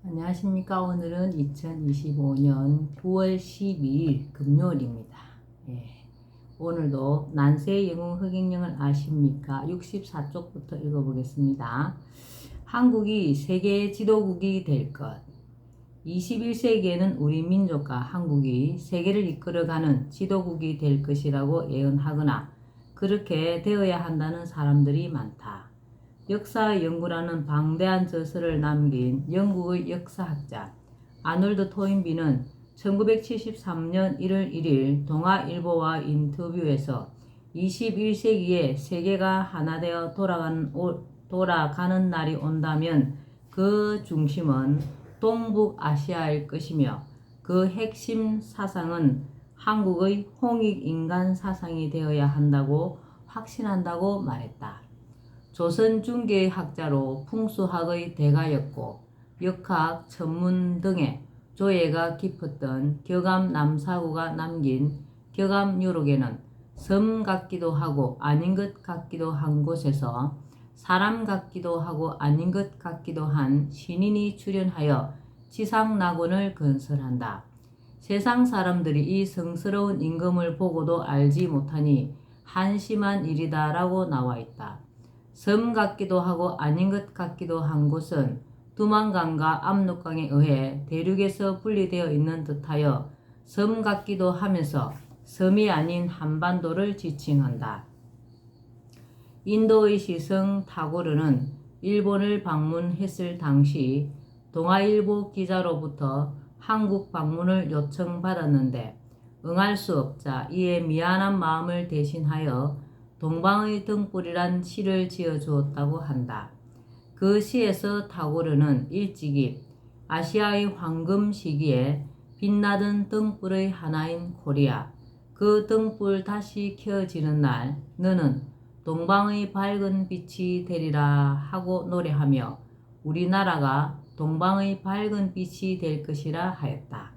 안녕하십니까. 오늘은 2025년 9월 12일 금요일입니다. 예, 오늘도 난세의 영웅 흑인령을 아십니까? 64쪽부터 읽어보겠습니다. 한국이 세계 지도국이 될 것. 21세기에는 우리 민족과 한국이 세계를 이끌어가는 지도국이 될 것이라고 예언하거나 그렇게 되어야 한다는 사람들이 많다. 역사 연구라는 방대한 저서를 남긴 영국의 역사학자 아놀드 토인비는 1973년 1월 1일 동아일보와 인터뷰에서 21세기에 세계가 하나 되어 돌아가는 날이 온다면 그 중심은 동북아시아일 것이며 그 핵심 사상은 한국의 홍익인간 사상이 되어야 한다고 확신한다고 말했다. 조선 중계학자로 풍수학의 대가였고 역학, 천문 등의 조예가 깊었던 격암 남사구가 남긴 격암유록에는 섬 같기도 하고 아닌 것 같기도 한 곳에서 사람 같기도 하고 아닌 것 같기도 한 신인이 출연하여 지상낙원을 건설한다. 세상 사람들이 이 성스러운 임금을 보고도 알지 못하니 한심한 일이다라고 나와 있다. 섬 같기도 하고 아닌 것 같기도 한 곳은 두만강과 압록강에 의해 대륙에서 분리되어 있는 듯하여 섬 같기도 하면서 섬이 아닌 한반도를 지칭한다. 인도의 시성 타고르는 일본을 방문했을 당시 동아일보 기자로부터 한국 방문을 요청받았는데 응할 수 없자 이에 미안한 마음을 대신하여 동방의 등불이란 시를 지어주었다고 한다. 그 시에서 타고르는 일찍이 아시아의 황금 시기에 빛나던 등불의 하나인 코리아, 그 등불 다시 켜지는 날 너는 동방의 밝은 빛이 되리라 하고 노래하며 우리나라가 동방의 밝은 빛이 될 것이라 하였다.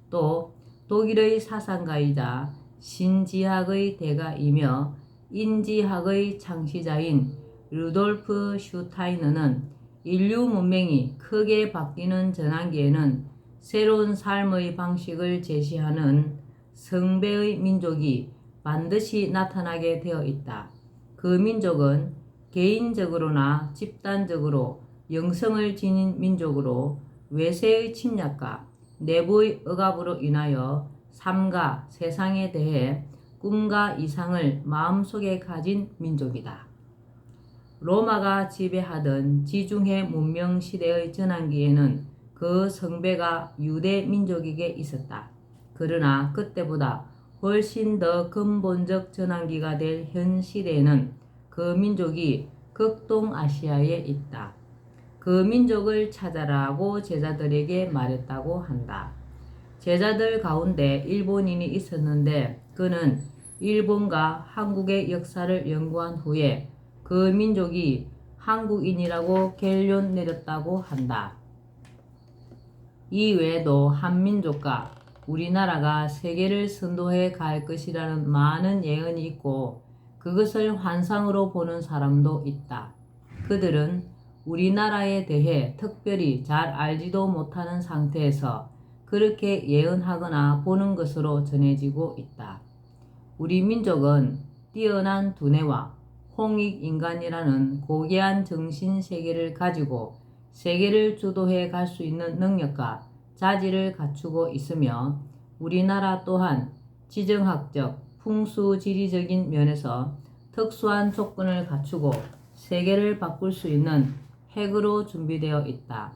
또 독일의 사상가이자 신지학의 대가이며 인지학의 창시자인 루돌프 슈타이너는 인류 문명이 크게 바뀌는 전환기에는 새로운 삶의 방식을 제시하는 성배의 민족이 반드시 나타나게 되어 있다. 그 민족은 개인적으로나 집단적으로 영성을 지닌 민족으로 외세의 침략과 내부의 억압으로 인하여 삶과 세상에 대해 꿈과 이상을 마음속에 가진 민족이다. 로마가 지배하던 지중해 문명 시대의 전환기에는 그 성배가 유대 민족에게 있었다. 그러나 그때보다 훨씬 더 근본적 전환기가 될 현 시대에는 그 민족이 극동아시아에 있다. 그 민족을 찾아라고 제자들에게 말했다고 한다. 제자들 가운데 일본인이 있었는데 그는 일본과 한국의 역사를 연구한 후에 그 민족이 한국인이라고 결론 내렸다고 한다. 이 외에도 한민족과 우리나라가 세계를 선도해 갈 것이라는 많은 예언이 있고 그것을 환상으로 보는 사람도 있다. 그들은 우리나라에 대해 특별히 잘 알지도 못하는 상태에서 그렇게 예언하거나 보는 것으로 전해지고 있다. 우리 민족은 뛰어난 두뇌와 홍익인간이라는 고귀한 정신세계를 가지고 세계를 주도해 갈 수 있는 능력과 자질을 갖추고 있으며 우리나라 또한 지정학적, 풍수지리적인 면에서 특수한 조건을 갖추고 세계를 바꿀 수 있는 핵으로 준비되어 있다.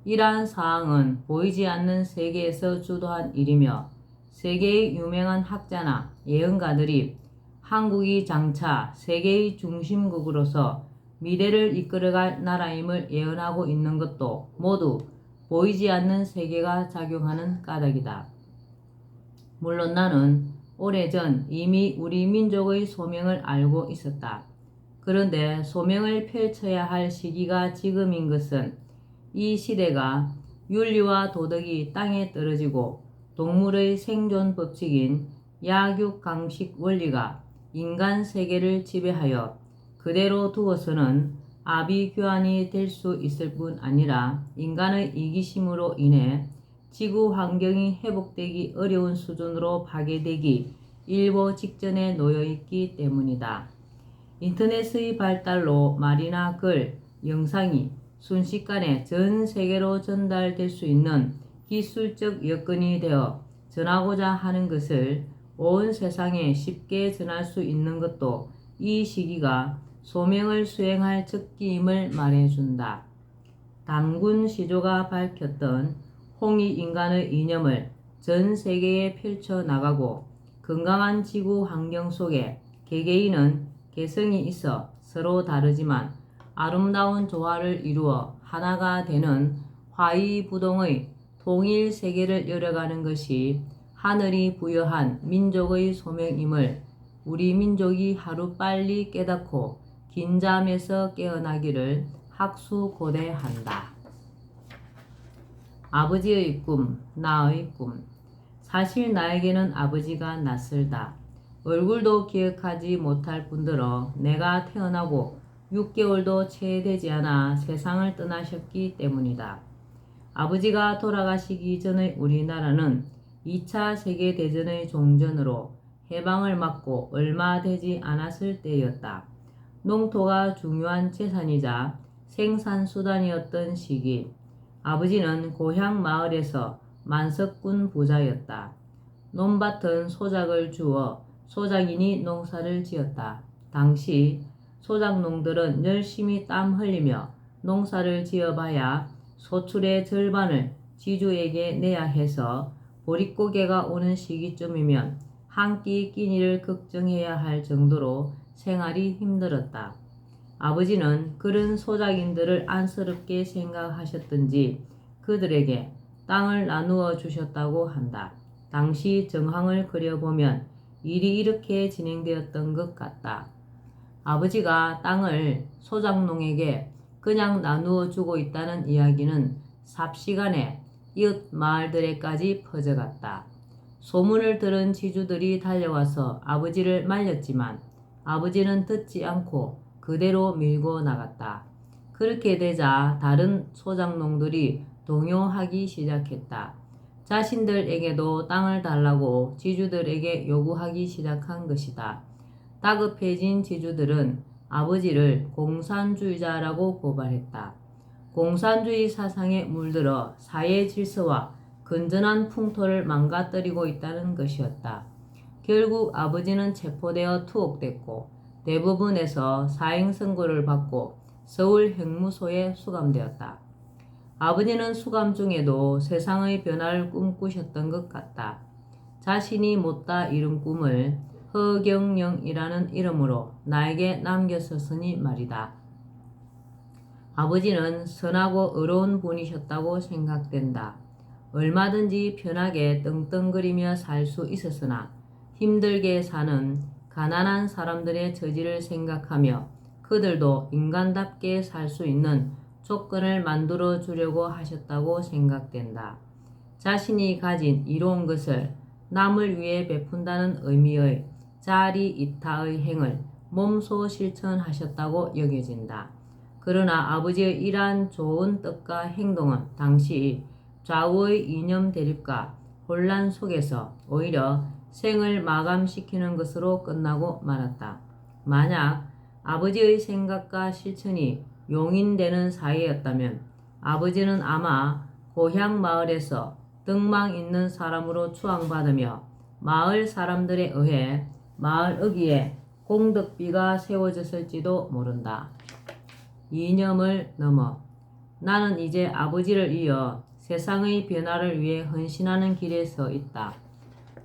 이러한 사항은 보이지 않는 세계에서 주도한 일이며 세계의 유명한 학자나 예언가들이 한국이 장차 세계의 중심국으로서 미래를 이끌어갈 나라임을 예언하고 있는 것도 모두 보이지 않는 세계가 작용하는 까닭이다. 물론 나는 오래전 이미 우리 민족의 소명을 알고 있었다. 그런데 소명을 펼쳐야 할 시기가 지금인 것은 이 시대가 윤리와 도덕이 땅에 떨어지고 동물의 생존 법칙인 약육강식 원리가 인간 세계를 지배하여 그대로 두어서는 아비규환이 될 수 있을 뿐 아니라 인간의 이기심으로 인해 지구 환경이 회복되기 어려운 수준으로 파괴되기 일보 직전에 놓여있기 때문이다. 인터넷의 발달로 말이나 글, 영상이 순식간에 전 세계로 전달될 수 있는 기술적 여건이 되어 전하고자 하는 것을 온 세상에 쉽게 전할 수 있는 것도 이 시기가 소명을 수행할 적기임을 말해준다. 단군 시조가 밝혔던 홍익인간의 이념을 전 세계에 펼쳐나가고 건강한 지구 환경 속에 개개인은 개성이 있어 서로 다르지만 아름다운 조화를 이루어 하나가 되는 화의부동의 통일 세계를 열어가는 것이 하늘이 부여한 민족의 소명임을 우리 민족이 하루빨리 깨닫고 긴 잠에서 깨어나기를 학수고대한다. 아버지의 꿈, 나의 꿈. 사실 나에게는 아버지가 낯설다. 얼굴도 기억하지 못할 뿐더러 내가 태어나고 6개월도 채 되지 않아 세상을 떠나셨기 때문이다. 아버지가 돌아가시기 전의 우리나라는 2차 세계대전의 종전으로 해방을 맞고 얼마 되지 않았을 때였다. 농토가 중요한 재산이자 생산수단이었던 시기. 아버지는 고향 마을에서 만석군 부자였다. 논밭은 소작을 주어 소작인이 농사를 지었다. 당시 소작농들은 열심히 땀 흘리며 농사를 지어봐야 소출의 절반을 지주에게 내야 해서 보릿고개가 오는 시기쯤이면 한 끼 끼니를 걱정해야 할 정도로 생활이 힘들었다. 아버지는 그런 소작인들을 안쓰럽게 생각하셨던지 그들에게 땅을 나누어 주셨다고 한다. 당시 정황을 그려보면 일이 이렇게 진행되었던 것 같다. 아버지가 땅을 소작농에게 그냥 나누어 주고 있다는 이야기는 삽시간에 이웃 마을들에까지 퍼져갔다. 소문을 들은 지주들이 달려와서 아버지를 말렸지만 아버지는 듣지 않고 그대로 밀고 나갔다. 그렇게 되자 다른 소작농들이 동요하기 시작했다. 자신들에게도 땅을 달라고 지주들에게 요구하기 시작한 것이다. 다급해진 지주들은 아버지를 공산주의자라고 고발했다. 공산주의 사상에 물들어 사회 질서와 건전한 풍토를 망가뜨리고 있다는 것이었다. 결국 아버지는 체포되어 투옥됐고 대부분에서 사형 선고를 받고 서울 형무소에 수감되었다. 아버지는 수감 중에도 세상의 변화를 꿈꾸셨던 것 같다. 자신이 못다 이룬 꿈을 허경영이라는 이름으로 나에게 남겼었으니 말이다. 아버지는 선하고 의로운 분이셨다고 생각된다. 얼마든지 편하게 떵떵거리며 살 수 있었으나 힘들게 사는 가난한 사람들의 처지를 생각하며 그들도 인간답게 살 수 있는 조건을 만들어 주려고 하셨다고 생각된다. 자신이 가진 이로운 것을 남을 위해 베푼다는 의미의 자리이타의 행을 몸소 실천하셨다고 여겨진다. 그러나 아버지의 이러한 좋은 뜻과 행동은 당시 좌우의 이념 대립과 혼란 속에서 오히려 생을 마감시키는 것으로 끝나고 말았다. 만약 아버지의 생각과 실천이 용인되는 사회였다면 아버지는 아마 고향 마을에서 덕망 있는 사람으로 추앙받으며 마을 사람들에 의해 마을 어귀에 공덕비가 세워졌을지도 모른다. 이념을 넘어 나는 이제 아버지를 이어 세상의 변화를 위해 헌신하는 길에 서 있다.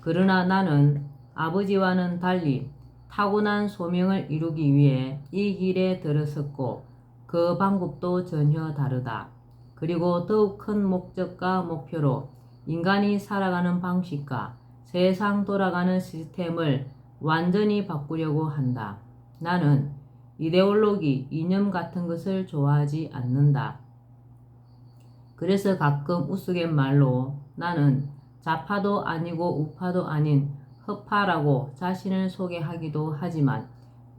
그러나 나는 아버지와는 달리 타고난 소명을 이루기 위해 이 길에 들어섰고 그 방법도 전혀 다르다. 그리고 더욱 큰 목적과 목표로 인간이 살아가는 방식과 세상 돌아가는 시스템을 완전히 바꾸려고 한다. 나는 이데올로기, 이념 같은 것을 좋아하지 않는다. 그래서 가끔 우스갯말로 나는 좌파도 아니고 우파도 아닌 허파라고 자신을 소개하기도 하지만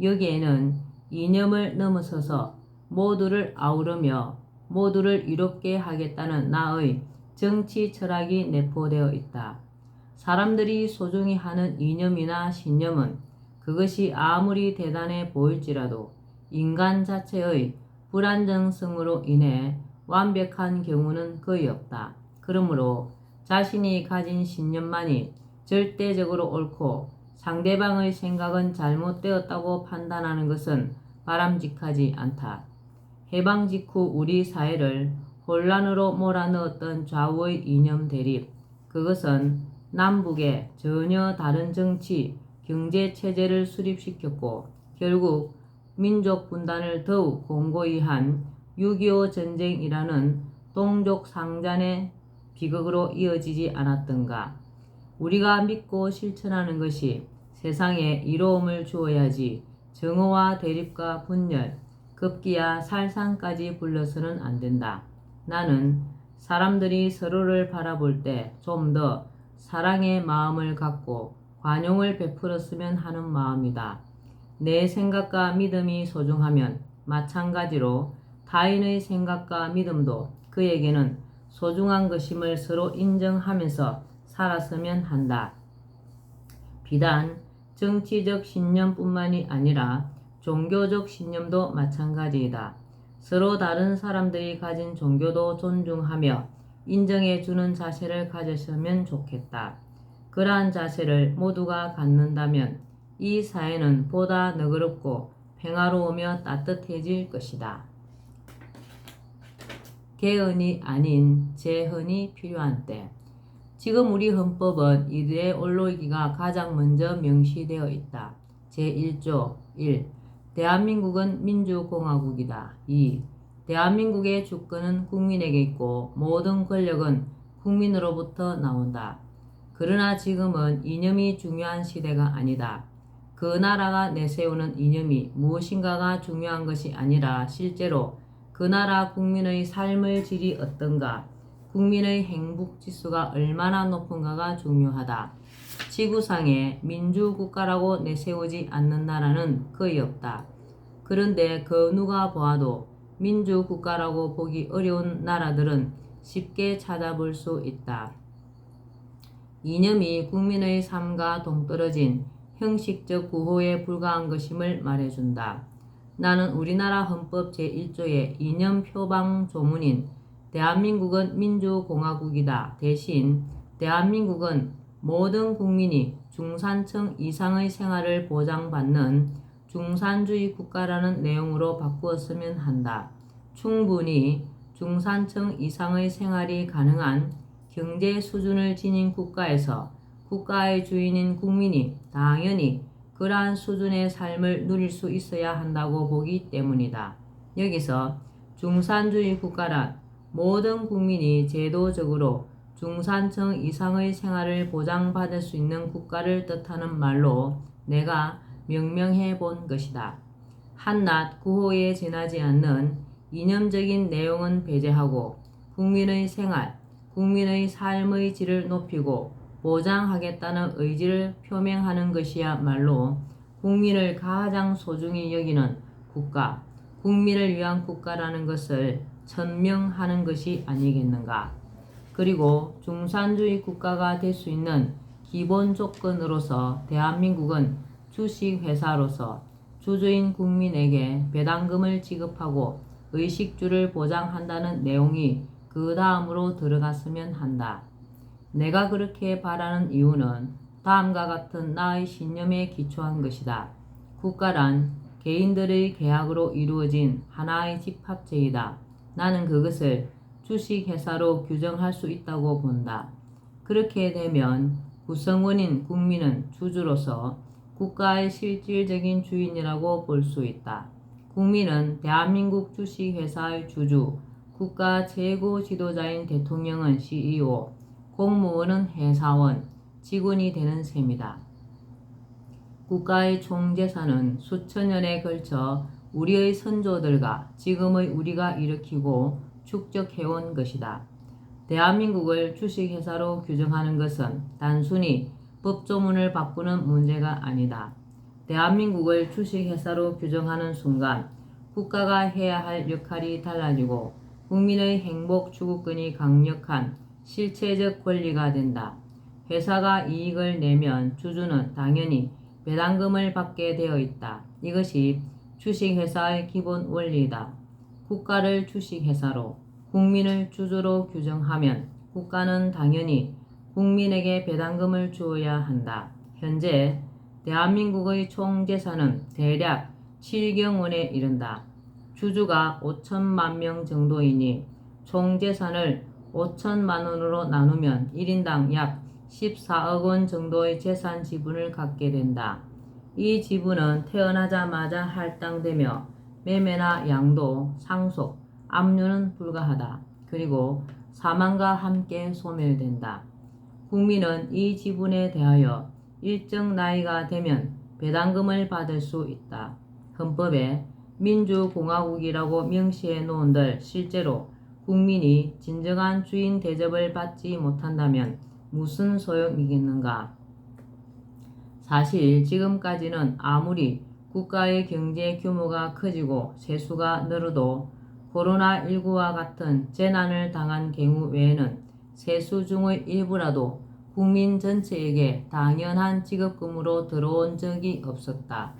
여기에는 이념을 넘어서서 모두를 아우르며 모두를 이롭게 하겠다는 나의 정치 철학이 내포되어 있다. 사람들이 소중히 하는 이념이나 신념은 그것이 아무리 대단해 보일지라도 인간 자체의 불안정성으로 인해 완벽한 경우는 거의 없다. 그러므로 자신이 가진 신념만이 절대적으로 옳고 상대방의 생각은 잘못되었다고 판단하는 것은 바람직하지 않다. 해방 직후 우리 사회를 혼란으로 몰아넣었던 좌우의 이념 대립, 그것은 남북의 전혀 다른 정치, 경제 체제를 수립시켰고 결국 민족 분단을 더욱 공고히 한 6.25 전쟁이라는 동족 상잔의 비극으로 이어지지 않았던가. 우리가 믿고 실천하는 것이 세상에 이로움을 주어야지 정오와 대립과 분열, 급기야 살상까지 불러서는 안 된다. 나는 사람들이 서로를 바라볼 때 좀 더 사랑의 마음을 갖고 관용을 베풀었으면 하는 마음이다. 내 생각과 믿음이 소중하면 마찬가지로 타인의 생각과 믿음도 그에게는 소중한 것임을 서로 인정하면서 살았으면 한다. 비단 정치적 신념뿐만이 아니라 종교적 신념도 마찬가지이다. 서로 다른 사람들이 가진 종교도 존중하며 인정해주는 자세를 가졌으면 좋겠다. 그러한 자세를 모두가 갖는다면 이 사회는 보다 너그럽고 평화로우며 따뜻해질 것이다. 개헌이 아닌 재헌이 필요한 때. 지금 우리 헌법은 이들의 올로기가 가장 먼저 명시되어 있다. 제1조 1. 대한민국은 민주공화국이다. 2. 대한민국의 주권은 국민에게 있고 모든 권력은 국민으로부터 나온다. 그러나 지금은 이념이 중요한 시대가 아니다. 그 나라가 내세우는 이념이 무엇인가가 중요한 것이 아니라 실제로 그 나라 국민의 삶의 질이 어떤가, 국민의 행복지수가 얼마나 높은가가 중요하다. 지구상에 민주국가라고 내세우지 않는 나라는 거의 없다. 그런데 그 누가 보아도 민주국가라고 보기 어려운 나라들은 쉽게 찾아볼 수 있다. 이념이 국민의 삶과 동떨어진 형식적 구호에 불과한 것임을 말해준다. 나는 우리나라 헌법 제1조의 이념 표방 조문인 대한민국은 민주공화국이다. 대신 대한민국은 모든 국민이 중산층 이상의 생활을 보장받는 중산주의 국가라는 내용으로 바꾸었으면 한다. 충분히 중산층 이상의 생활이 가능한 경제 수준을 지닌 국가에서 국가의 주인인 국민이 당연히 그러한 수준의 삶을 누릴 수 있어야 한다고 보기 때문이다. 여기서 중산주의 국가란 모든 국민이 제도적으로 중산층 이상의 생활을 보장받을 수 있는 국가를 뜻하는 말로 내가 명명해 본 것이다. 한낱 구호에 지나지 않는 이념적인 내용은 배제하고 국민의 생활, 국민의 삶의 질을 높이고 보장하겠다는 의지를 표명하는 것이야말로 국민을 가장 소중히 여기는 국가, 국민을 위한 국가라는 것을 천명하는 것이 아니겠는가. 그리고 중산주의 국가가 될 수 있는 기본 조건으로서 대한민국은 주식회사로서 주주인 국민에게 배당금을 지급하고 의식주를 보장한다는 내용이 그 다음으로 들어갔으면 한다. 내가 그렇게 바라는 이유는 다음과 같은 나의 신념에 기초한 것이다. 국가란 개인들의 계약으로 이루어진 하나의 집합체이다. 나는 그것을 주식회사로 규정할 수 있다고 본다. 그렇게 되면 구성원인 국민은 주주로서 국가의 실질적인 주인이라고 볼 수 있다. 국민은 대한민국 주식회사의 주주, 국가 최고 지도자인 대통령은 CEO, 공무원은 회사원, 직원이 되는 셈이다. 국가의 총재산은 수천 년에 걸쳐 우리의 선조들과 지금의 우리가 일으키고 축적해온 것이다. 대한민국을 주식회사로 규정하는 것은 단순히 법조문을 바꾸는 문제가 아니다. 대한민국을 주식회사로 규정하는 순간 국가가 해야 할 역할이 달라지고 국민의 행복 추구권이 강력한 실체적 권리가 된다. 회사가 이익을 내면 주주는 당연히 배당금을 받게 되어 있다. 이것이 주식회사의 기본 원리다. 국가를 주식회사로, 국민을 주주로 규정하면 국가는 당연히 국민에게 배당금을 주어야 한다. 현재 대한민국의 총 재산은 대략 7경 원에 이른다. 주주가 5천만 명 정도이니 총 재산을 5천만 원으로 나누면 1인당 약 14억 원 정도의 재산 지분을 갖게 된다. 이 지분은 태어나자마자 할당되며 매매나 양도, 상속, 압류는 불가하다. 그리고 사망과 함께 소멸된다. 국민은 이 지분에 대하여 일정 나이가 되면 배당금을 받을 수 있다. 헌법에 민주공화국이라고 명시해 놓은들 실제로 국민이 진정한 주인 대접을 받지 못한다면 무슨 소용이겠는가? 사실 지금까지는 아무리 국가의 경제 규모가 커지고 세수가 늘어도 코로나19와 같은 재난을 당한 경우 외에는 세수 중의 일부라도 국민 전체에게 당연한 지급금으로 들어온 적이 없었다.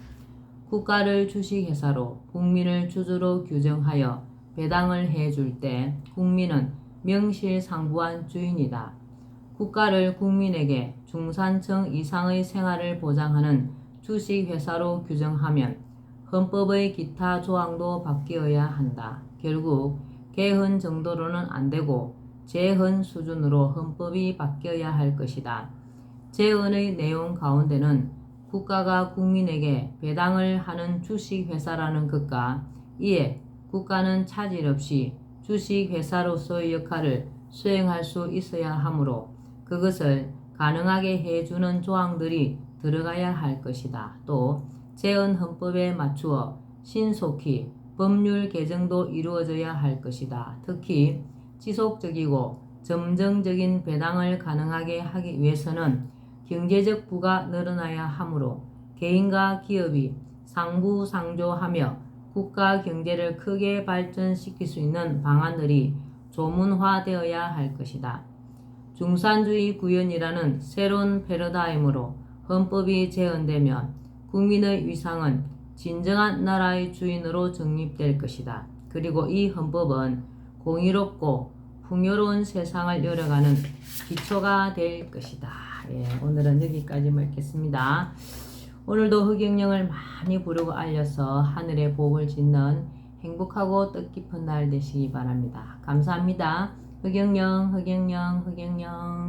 국가를 주식회사로 국민을 주주로 규정하여 배당을 해줄 때 국민은 명실상부한 주인이다. 국가를 국민에게 중산층 이상의 생활을 보장하는 주식회사로 규정하면 헌법의 기타 조항도 바뀌어야 한다. 결국 개헌 정도로는 안 되고 재헌 수준으로 헌법이 바뀌어야 할 것이다. 재헌의 내용 가운데는 국가가 국민에게 배당을 하는 주식회사라는 것과 이에 국가는 차질 없이 주식회사로서의 역할을 수행할 수 있어야 하므로 그것을 가능하게 해주는 조항들이 들어가야 할 것이다. 또 재헌 헌법에 맞추어 신속히 법률 개정도 이루어져야 할 것이다. 특히 지속적이고 점정적인 배당을 가능하게 하기 위해서는 경제적 부가 늘어나야 하므로 개인과 기업이 상부상조하며 국가 경제를 크게 발전시킬 수 있는 방안들이 조문화되어야 할 것이다. 중산주의 구현이라는 새로운 패러다임으로 헌법이 제헌되면 국민의 위상은 진정한 나라의 주인으로 정립될 것이다. 그리고 이 헌법은 공의롭고 풍요로운 세상을 열어가는 기초가 될 것이다. 오늘은 여기까지 읽겠습니다. 오늘도 흑영령을 많이 부르고 알려서 하늘의 복을 짓는 행복하고 뜻깊은 날 되시기 바랍니다. 감사합니다. 흑영령, 흑영령, 흑영령.